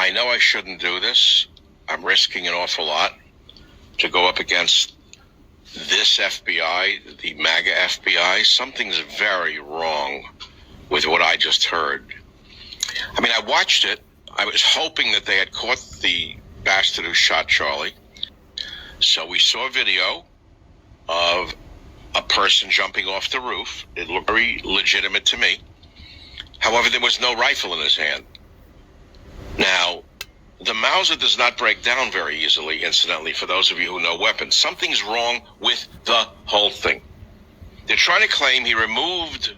I know I shouldn't do this. I'm risking an awful lot to go up against this FBI, the MAGA FBI. Something's very wrong with what I just heard. I mean, I watched it. I was hoping that they had caught the bastard who shot Charlie. So we saw a video of a person jumping off the roof. It looked very legitimate to me. However, there was no rifle in his hand. Now, the Mauser does not break down very easily, incidentally, for those of you who know weapons. Something's wrong with the whole thing. They're trying to claim he removed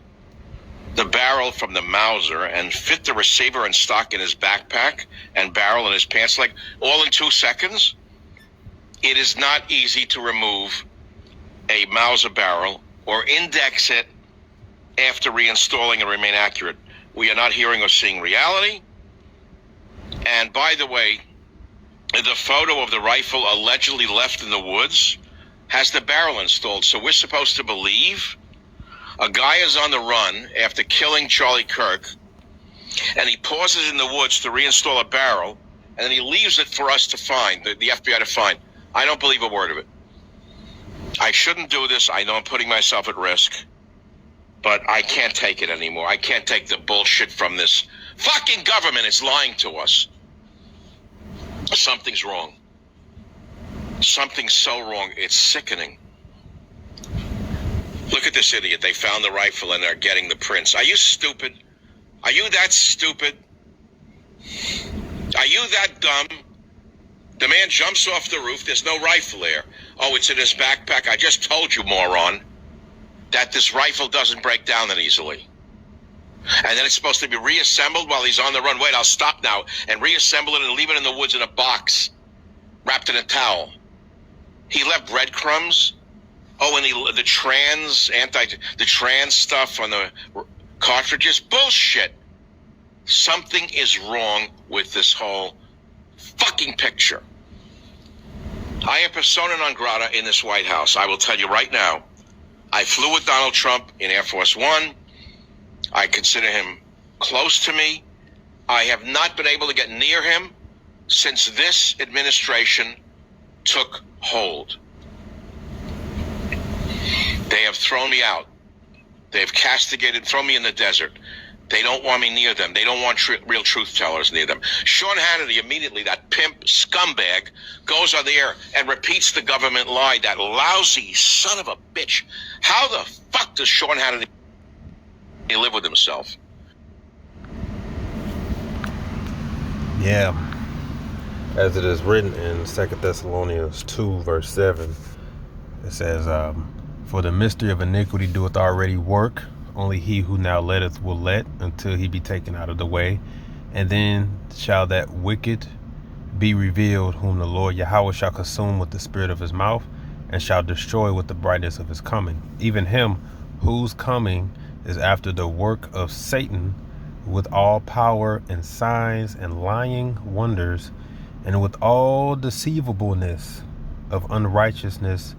the barrel from the Mauser and fit the receiver and stock in his backpack and barrel in his pants leg all in 2 seconds. It is not easy to remove a Mauser barrel or index it after reinstalling and remain accurate. We are not hearing or seeing reality. And by the way, the photo of the rifle allegedly left in the woods has the barrel installed. So we're supposed to believe a guy is on the run after killing Charlie Kirk, and he pauses in the woods to reinstall a barrel, and then he leaves it for us to find, the FBI to find. I don't believe a word of it. I shouldn't do this. I know I'm putting myself at risk, but I can't take it anymore. I can't take the bullshit from this fucking government. It's lying to us. Something's wrong. Something's so wrong. It's sickening. Look at this idiot. They found the rifle and they're getting the prints. Are you stupid? Are you that stupid? Are you that dumb? The man jumps off the roof. There's no rifle there. Oh, it's in his backpack. I just told you, moron, that this rifle doesn't break down that easily. And then it's supposed to be reassembled while he's on the run. Wait, I'll stop now and reassemble it and leave it in the woods in a box, wrapped in a towel. He left breadcrumbs. Oh, and the trans stuff on the cartridges. Bullshit. Something is wrong with this whole fucking picture. I am persona non grata in this White House. I will tell you right now, I flew with Donald Trump in Air Force One. I consider him close to me. I have not been able to get near him since this administration took hold. They have thrown me out. They have castigated, thrown me in the desert. They don't want me near them. They don't want real truth tellers near them. Sean Hannity immediately, that pimp scumbag, goes on the air and repeats the government lie, that lousy son of a bitch. How the fuck does Sean Hannity live with himself? Yeah. As it is written in 2 Thessalonians 2, verse 7, it says, for the mystery of iniquity doeth already work. Only he who now letteth will let until he be taken out of the way. And then shall that wicked be revealed, whom the Lord Yahweh shall consume with the spirit of his mouth, and shall destroy with the brightness of his coming. Even him whose coming is after the work of Satan, with all power and signs and lying wonders, and with all deceivableness of unrighteousness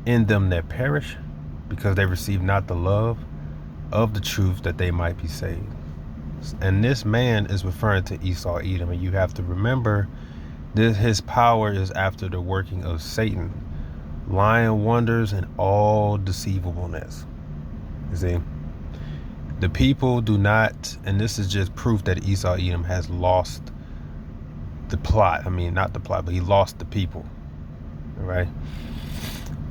in them that perish, because they receive not the love of the truth, that they might be saved. And this man is referring to Esau Edom, and you have to remember that his power is after the working of Satan, lying wonders and all deceivableness. You see, the people do not, and this is just proof that Esau Edom has lost the plot. I mean, not the plot, but he lost the people. All right.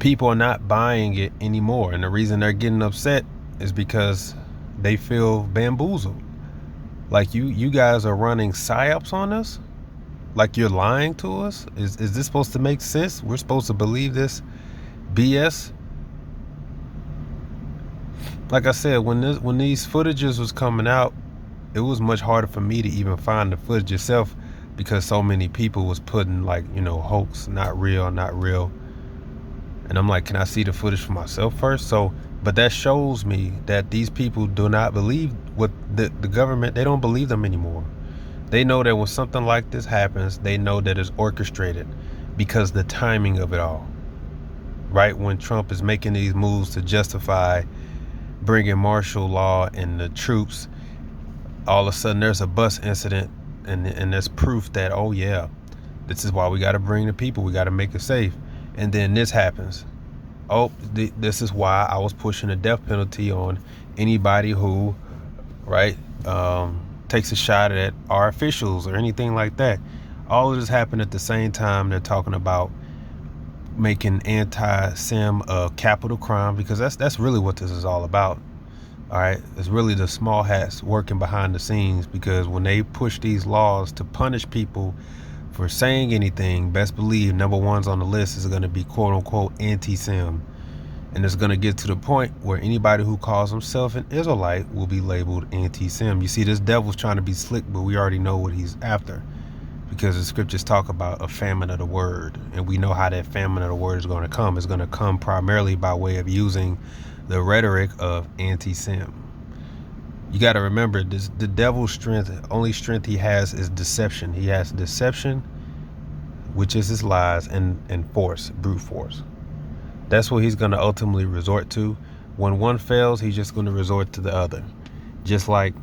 People are not buying it anymore, and the reason they're getting upset is because they feel bamboozled. Like you guys are running Psyops on us? Like you're lying to us? Is this supposed to make sense? We're supposed to believe this BS? Like I said, when these footages was coming out, it was much harder for me to even find the footage itself, because so many people was putting, like, you know, hoax, not real. And I'm like, can I see the footage for myself first? So, but that shows me that these people do not believe what the government, they don't believe them anymore. They know that when something like this happens, they know that it's orchestrated, because the timing of it all. Right when Trump is making these moves to justify bringing martial law and the troops, all of a sudden there's a bus incident and there's proof that, oh yeah, this is why we got to bring the people, we got to make it safe. And then this happens. Oh, this is why I was pushing the death penalty on anybody who, right, takes a shot at our officials or anything like that. All of this happened at the same time. They're talking about making anti-sim a capital crime, because that's really what this is all about. All right, it's really the small hats working behind the scenes, because when they push these laws to punish people for saying anything, best believe number one's on the list is going to be quote unquote anti-sim. And it's going to get to the point where anybody who calls himself an Israelite will be labeled anti-sim. You see, this devil's trying to be slick, but we already know what he's after, because the scriptures talk about a famine of the word, and we know how that famine of the word is going to come. It's going to come primarily by way of using the rhetoric of anti-sim. You got to remember this: the devil's strength, only strength he has is deception. He has deception, which is his lies, and force, brute force. That's what he's going to ultimately resort to. When one fails, he's just going to resort to the other. Just like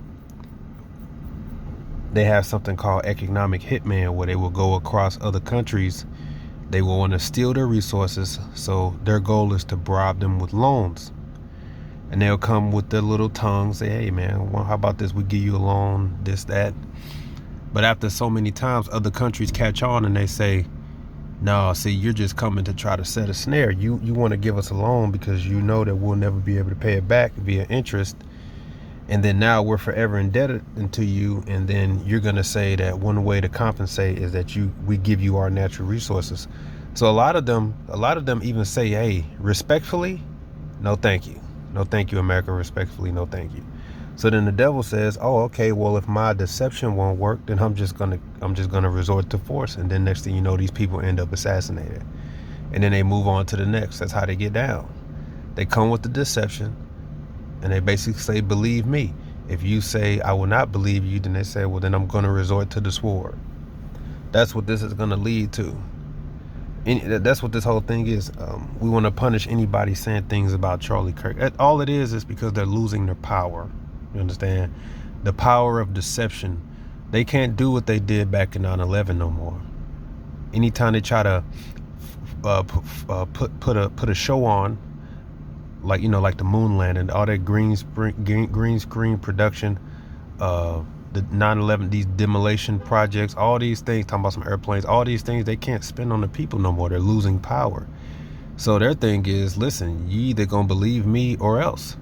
they have something called economic hitman, where they will go across other countries. They will want to steal their resources, so their goal is to bribe them with loans. And they'll come with their little tongue, say, hey man, well, how about this? We give you a loan, this, that. But after so many times, other countries catch on and they say, no, see, you're just coming to try to set a snare. You want to give us a loan because you know that we'll never be able to pay it back via interest. And then now we're forever indebted to you. And then you're going to say that one way to compensate is that we give you our natural resources. So a lot of them even say, hey, respectfully, no, thank you. No, thank you, America. Respectfully, no, thank you. So then the devil says, oh, okay, well, if my deception won't work, then I'm just gonna resort to force. And then next thing you know, these people end up assassinated. And then they move on to the next. That's how they get down. They come with the deception, and they basically say, believe me. If you say, I will not believe you, then they say, well, then I'm gonna resort to the sword. That's what this is gonna lead to. That's what this whole thing is. We want to punish anybody saying things about Charlie Kirk. All it is because they're losing their power. You understand? The power of deception. They can't do what they did back in 9/11 no more. Anytime they try to put a show on, like the moon landing, all that green screen production, the 9/11, these demolition projects, all these things, talking about some airplanes, all these things they can't spend on the people no more. They're losing power. So their thing is, listen, you either gonna believe me or else.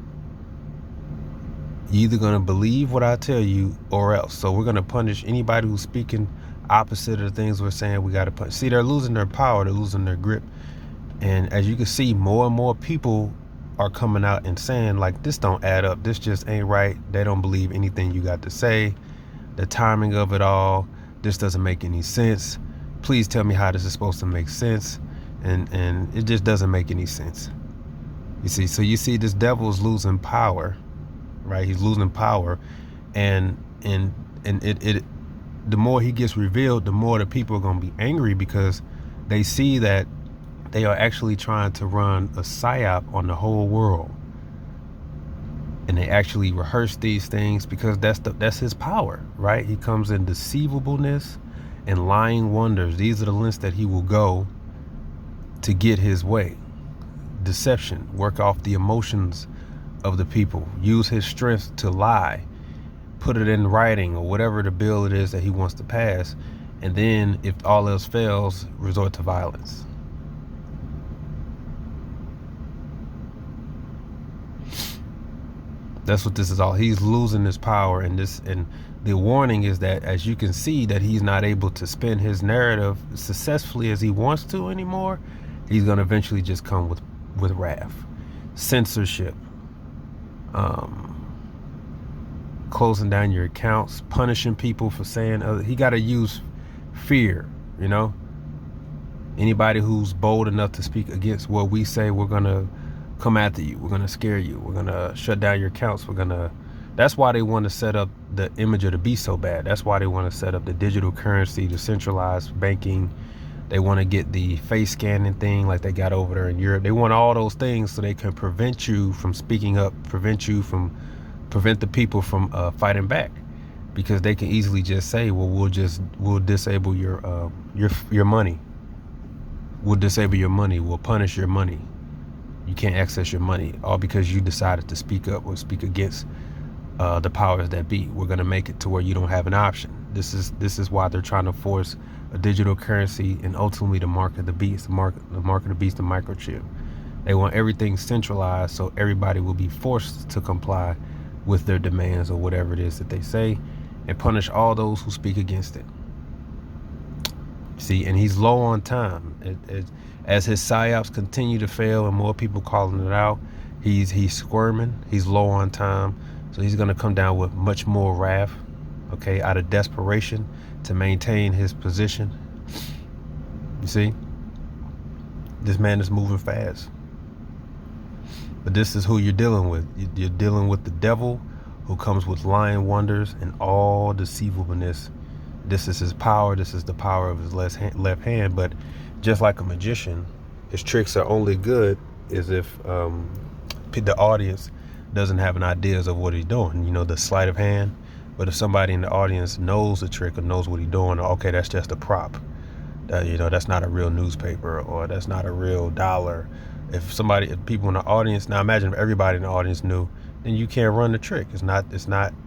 You either gonna believe what I tell you or else. So we're gonna punish anybody who's speaking opposite of the things we're saying. We gotta punish. See, they're losing their power, they're losing their grip. And as you can see, more and more people are coming out and saying, like, this don't add up, this just ain't right. They don't believe anything you got to say. The timing of it all, this doesn't make any sense. Please tell me how this is supposed to make sense. And it just doesn't make any sense. You see, so you see this devil is losing power, right? He's losing power, and it the more he gets revealed, the more the people are going to be angry, because they see that they are actually trying to run a psyop on the whole world. And they actually rehearse these things because that's his power, right? He comes in deceivableness and lying wonders. These are the lengths that he will go to get his way. Deception, work off the emotions of the people, use his strength to lie, put it in writing or whatever the bill it is that he wants to pass. And then if all else fails, resort to violence. That's what this is all. He's losing his power, and the warning is that, as you can see, that he's not able to spin his narrative successfully as he wants to anymore. He's going to eventually just come with wrath, censorship, closing down your accounts, punishing people for saying he got to use fear. Anybody who's bold enough to speak against what we say, we're going to come after you. We're going to scare you. We're going to shut down your accounts. That's why they want to set up the image of the beast so bad. That's why they want to set up the digital currency, the centralized banking. They want to get the face scanning thing like they got over there in Europe. They want all those things so they can prevent you from speaking up, prevent the people from fighting back. because they can easily just say, well, we'll disable your money. We'll disable your money. We'll punish your money. You can't access your money, all because you decided to speak up or speak against the powers that be. We're going to make it to where you don't have an option. This is why they're trying to force a digital currency and ultimately the mark of the beast, the mark of the beast, the microchip. They want everything centralized, so everybody will be forced to comply with their demands or whatever it is that they say, and punish all those who speak against it. See, and he's low on time. As his psyops continue to fail and more people calling it out, he's squirming. He's low on time, so he's going to come down with much more wrath, okay, out of desperation to maintain his position. You see, this man is moving fast. But this is who you're dealing with. You're dealing with the devil, who comes with lying wonders and all deceivableness. This is his power. This is the power of his left hand. But just like a magician, his tricks are only good as if the audience doesn't have an idea of what he's doing. You know, the sleight of hand. But if somebody in the audience knows the trick or knows what he's doing, okay, that's just a prop. That's not a real newspaper, or that's not a real dollar. If people in the audience, now imagine if everybody in the audience knew, then you can't run the trick. It's not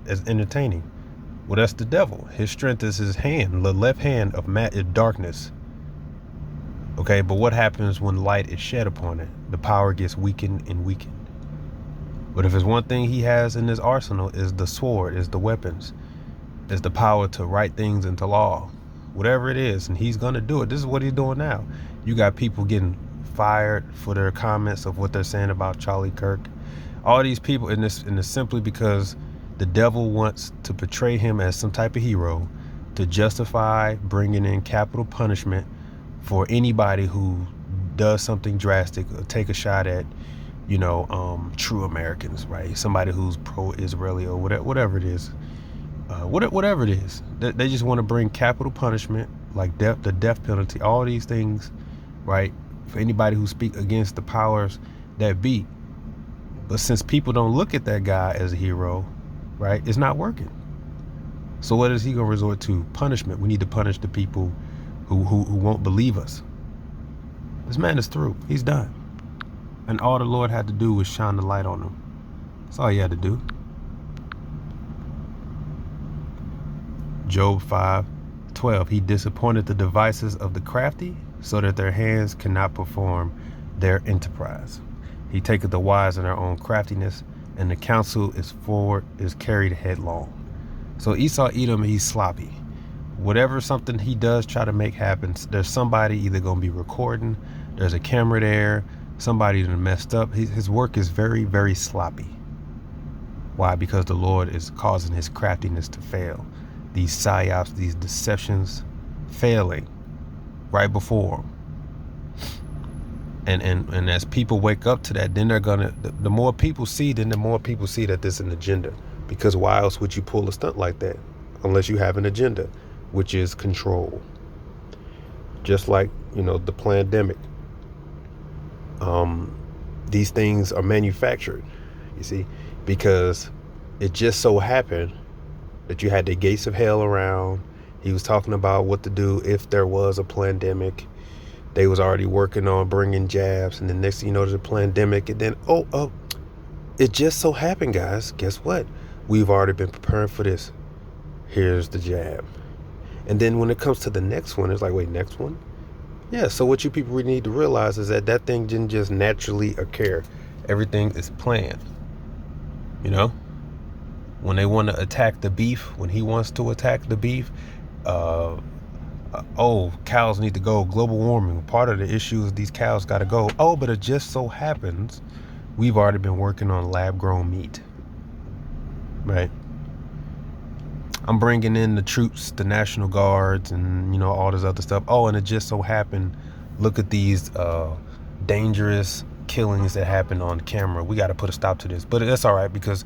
as entertaining. Well, that's the devil. His strength is his hand, the left hand of darkness. Okay, but what happens when light is shed upon it? The power gets weakened and weakened. But if there's one thing he has in his arsenal, is the sword, is the weapons, is the power to write things into law, whatever it is, and he's gonna do it. This is what he's doing now. You got people getting fired for their comments of what they're saying about Charlie Kirk. All these people, and it's simply because the devil wants to portray him as some type of hero to justify bringing in capital punishment for anybody who does something drastic or take a shot at, true Americans, right? Somebody who's pro-Israeli or whatever it is. Whatever it is. They just want to bring capital punishment, like the death penalty, all these things, right? For anybody who speak against the powers that be. But since people don't look at that guy as a hero, right, it's not working. So what is he going to resort to? Punishment. We need to punish the people who won't believe us. This man is through. He's done. And all the Lord had to do was shine the light on him. That's all he had to do. Job 5:12. He disappointed the devices of the crafty, so that their hands cannot perform their enterprise. He taketh the wise in their own craftiness, and the counsel is carried headlong. So Esau Edom, he's sloppy. Whatever something he does try to make happen, there's somebody either going to be recording, there's a camera there, somebody that messed up. His work is very, very sloppy. Why? Because the Lord is causing his craftiness to fail. These psyops, these deceptions, failing right before him. And as people wake up to that, then they're gonna, the more people see, then the more people see that there's an agenda. Because why else would you pull a stunt like that? Unless you have an agenda, which is control. Just like, the pandemic. These things are manufactured, you see, because it just so happened that you had the gates of hell around. He was talking about what to do if there was a pandemic. They was already working on bringing jabs, and the next thing you know, there's a pandemic, and then it just so happened, guys, guess what? We've already been preparing for this. Here's the jab. And then when it comes to the next one, it's like, wait, next one? Yeah, so what you people really need to realize is that thing didn't just naturally occur. Everything is planned. When they want to attack the beef, when he wants to attack the beef, cows need to go, global warming, part of the issue is these cows got to go. But it just so happens we've already been working on lab-grown meat, right? I'm bringing in the troops, the National Guards, and all this other stuff. And it just so happened, look at these dangerous killings that happened on camera. We got to put a stop to this. But that's all right, because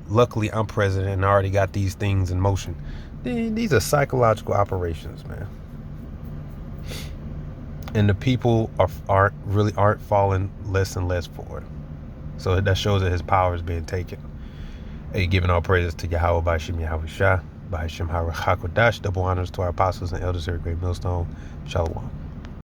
luckily I'm president and I already got these things in motion. These are psychological operations, man. And the people aren't falling less and less for it. So that shows that his power is being taken. Hey, giving all praises to Yahweh by Shem Yahweh Shah. By Hashem HaKodash. Double honors to our apostles and elders here at Great Millstone. Shalom.